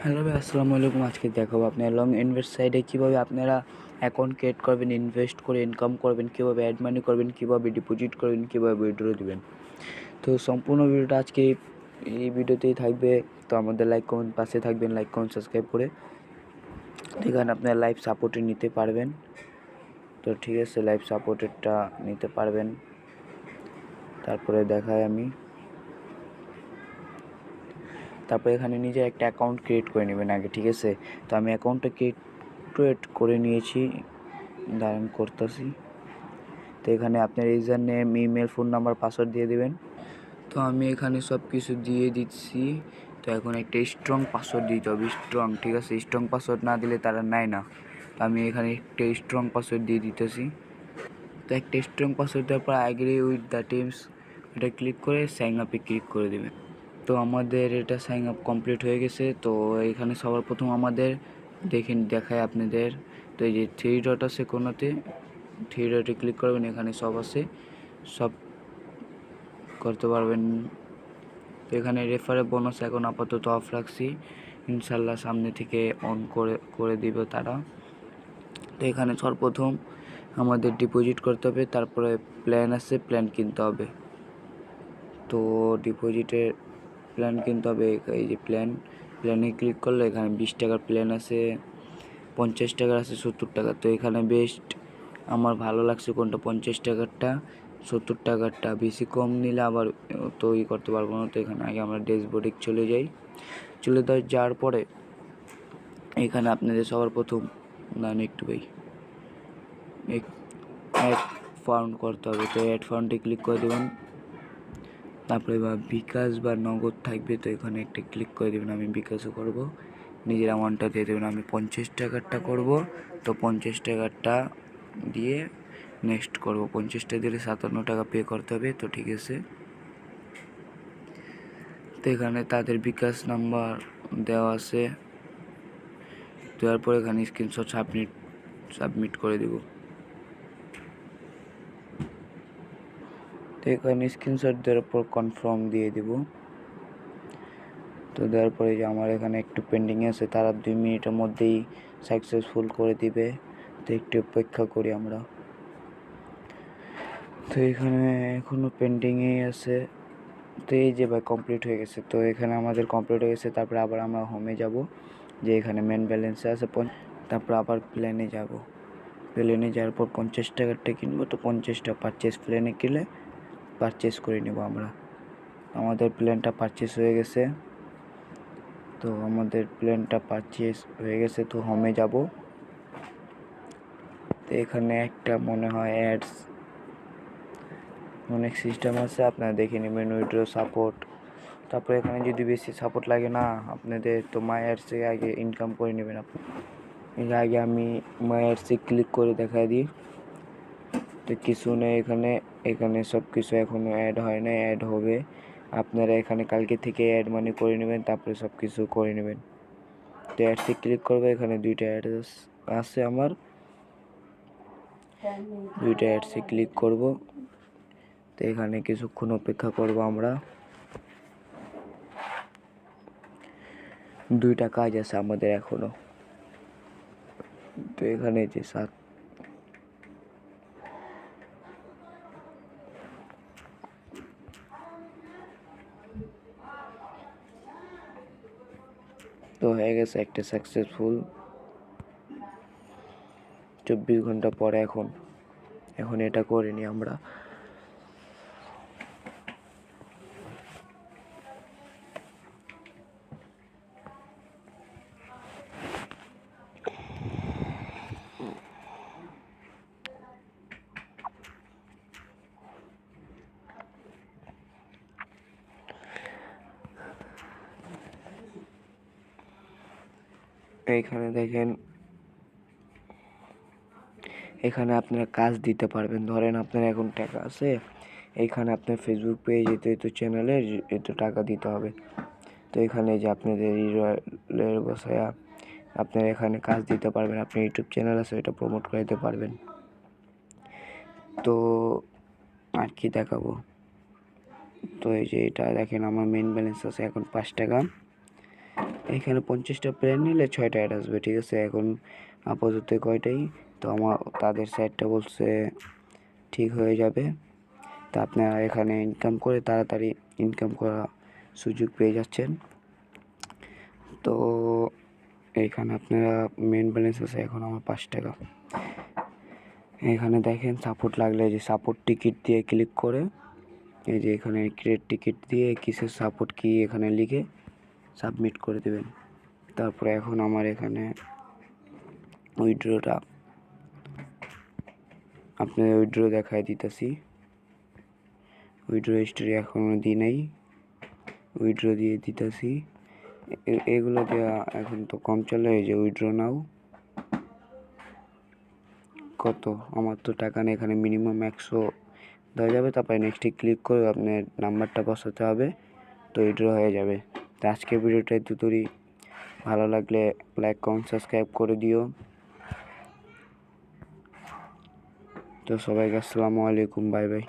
Hello ভাই, আসসালামু আলাইকুম। আজকে দেখাবো আপনার লং ইনভেস্ট সাইটে কীভাবে আপনারা অ্যাকাউন্ট ক্রিয়েট করবেন, ইনভেস্ট করে ইনকাম করবেন, কীভাবে অ্যাড মানি করবেন, কীভাবে ডিপোজিট করবেন, কীভাবে উইথড্র দেবেন। তো সম্পূর্ণ ভিডিওটা আজকে এই ভিডিওতেই থাকবে। তো আমাদের লাইক কমেন্ট পাশে থাকবেন, লাইক কমেন্ট সাবস্ক্রাইব করে এখানে আপনার লাইভ সাপোর্টে নিতে পারবেন। তো ঠিক আছে, লাইভ সাপোর্টেরটা নিতে পারবেন। তারপরে দেখাই আমি। তারপরে এখানে নিজে একটা অ্যাকাউন্ট ক্রিয়েট করে নেবেন আগে, ঠিক আছে। তো আমি অ্যাকাউন্টটা ক্রিয়েট করে নিয়েছি, দাঁড়ান করতেছি। তো এখানে আপনার user name, email, phone number, password দিয়ে দেবেন। তো আমি এখানে সব কিছু দিয়ে দিচ্ছি। তো এখন একটা স্ট্রং পাসওয়ার্ড দিতে হবে, স্ট্রং, ঠিক আছে। স্ট্রং পাসওয়ার্ড না দিলে তারা নেয় না। তো আমি এখানে একটা স্ট্রং পাসওয়ার্ড দিয়ে দিতেছি। তো একটা স্ট্রং পাসওয়ার্ড দেওয়ার পর অ্যাগ্রি উইথ দ্য টিমস এটা ক্লিক করে সাইন আপে ক্লিক করে দেবেন। তো আমাদের এটা সাইন আপ কমপ্লিট হয়ে গেছে। তো এখানে সবার প্রথম আমাদের দেখায় আপনাদের। তো এই যে থ্রি ডট আছে কোনোতে, থ্রি ডটে ক্লিক করবেন, এখানে সব আছে, সব করতে পারবেন। তো এখানে রেফারে বোনাস এখন আপাতত অফ রাখছি, ইনশাল্লাহ সামনে থেকে অন করে দিবে তারা। তো এখানে সর্বপ্রথম আমাদের ডিপোজিট করতে হবে, তারপরে প্ল্যান আছে, প্ল্যান কিনতে হবে। তো ডিপোজিটের প্ল্যান কিনতে হবে। এই যে প্ল্যানে ক্লিক করলে এখানে 20 টাকার প্ল্যান আছে, 50 টাকার আছে, 70 টাকা। তো এখানে বেস্ট আমার ভালো লাগছে কোনটা, 50 টাকারটা। 70 টাকারটা বেশি কম নিলে আবার তো করতে পারবো না। তো এখানে আগে আমরা ড্যাশবোর্ডে চলে যাওয়ার পরে এখানে আপনাদের সবার প্রথম একটু ভাই অ্যাড ফাউন্ড করতে হবে। তো অ্যাড ফাউন্ডে ক্লিক করে দেবেন। তারপরে বা বিকাশ বা নগদ থাকবে, তো এখানে একটা ক্লিক করে দেবেন। আমি বিকাশও করব, নিজের অ্যামাউন্টটা দিয়ে দেবেন। আমি 50 টাকারটা করব। তো 50 টাকারটা দিয়ে নেক্সট করব। 50টা দিলে 57 টাকা পে করতে হবে। তো ঠিক আছে। তো এখানে তাদের বিকাশ নাম্বার দেওয়া আছে, দেওয়ার পর এখানে স্ক্রিনশট সাবমিট করে দেব। তো এখানে স্ক্রিনশট দেওয়ার পর কনফার্ম দিয়ে দেব। তো দেওয়ার পরে যে আমার এখানে একটু পেন্ডিং আছে, তারা 2 মিনিটের মধ্যেই সাকসেসফুল করে দিবে। তো একটু অপেক্ষা করি আমরা। তো এখানে এখনও পেন্ডিংয়েই আছে। তো এই যে ভাই কমপ্লিট হয়ে গেছে। তো এখানে আমাদের কমপ্লিট হয়ে গেছে। তারপরে আবার আমরা হোমে যাব, যে এখানে মেন ব্যালেন্সে আছে। তারপর আবার প্ল্যানে যাব। প্ল্যানে যাওয়ার পর 50 টাকারটা কিনবো। তো 50টা পারচেস প্ল্যানে কিনলে পারচেস করে নেব আমরা। আমাদের প্ল্যানটা পারচেস হয়ে গেছে। তো আমাদের প্ল্যানটা পারচেস হয়ে গেছে। তো হোমে যাব। তো এখানে একটা মনে হয় অ্যাডস অনেক সিস্টেম আছে, আপনারা দেখে নেবেন। উইথড্র সাপোর্ট, তারপরে এখানে যদি বেশি সাপোর্ট লাগে না আপনাদের, তো মাই অ্যাডসে আগে ইনকাম করে নেবেন আপনি। এর আগে আমি মাই অ্যাডসে ক্লিক করে দেখা দিই। তো কিছু নেই এখানে সব কিছু এখনও অ্যাড হয় না, অ্যাড হবে। আপনারা এখানে কালকে থেকে অ্যাড মানি করে নেবেন, তারপরে সব কিছু করে নেবেন। তো অ্যাডসে ক্লিক করবে, এখানে 2টা অ্যাড আছে আমার, 2টা অ্যাডসে ক্লিক করব। তো এখানে কিছুক্ষণ অপেক্ষা করব আমরা। 2টা কাজ আছে আমাদের এখনো। তো এখানে যে তো হয়ে গেছে একটা সাকসেসফুল। 24 ঘন্টা পরে এখন এটা করে নিই আমরা। এইখানে দেখেন, এখানে আপনারা কাজ দিতে পারবেন। ধরেন আপনার এখন টাকা আছে, এইখানে আপনার ফেসবুক পেজে তো চ্যানেলে এত টাকা দিতে হবে। তো এখানে যে আপনাদের বসায়া আপনারা এখানে কাজ দিতে পারবেন। আপনার ইউটিউব চ্যানেল আছে, এটা প্রমোট করে দিতে পারবেন। তো আর কি দেখাবো। তো এই যে এটা দেখেন, আমার মেন ব্যালেন্স আছে এখন 5 টাকা। এখানে 50টা প্ল্যান নিলে 6টা অ্যাড আসবে, ঠিক আছে। এখন আপাতত কয়টাই তো আমার তাদের সাইডটা বলছে ঠিক হয়ে যাবে। তা আপনারা এখানে ইনকাম করে তাড়াতাড়ি ইনকাম করা সুযোগ পেয়ে যাচ্ছেন। তো এইখানে আপনারা মেন ব্যালেন্স আছে এখন আমার 5 টাকা। এখানে দেখেন সাপোর্ট লাগলে যে সাপোর্ট টিকিট দিয়ে ক্লিক করে এই যে এখানে ক্রিয়েট টিকিট দিয়ে কিসের সাপোর্ট কি এখানে লিখে সাবমিট করে দেবেন। তারপরে এখন আমার এখানে উইথড্রটা আপনাদের উইথড্র দেখায় দিতেছি। উইথড্র হিস্টোরি এখনও দিই নাই, উইথড্র দিয়ে দিতেছি। এগুলো দেওয়া এখন তো কম চলে, এই যে উইথড্র নাও কত আমার তো টাকা নেই, এখানে মিনিমাম 100 দেওয়া যাবে। তারপরে নেক্সটে ক্লিক করে আপনার নাম্বারটা বসাতে হবে, তো উইথড্র হয়ে যাবে। তো আজকের ভিডিওটা এতদূরই, ভালো লাগলে লাইক কমেন্ট সাবস্ক্রাইব করে দিও। তো সবাইকে আসসালামু আলাইকুম, বাই বাই।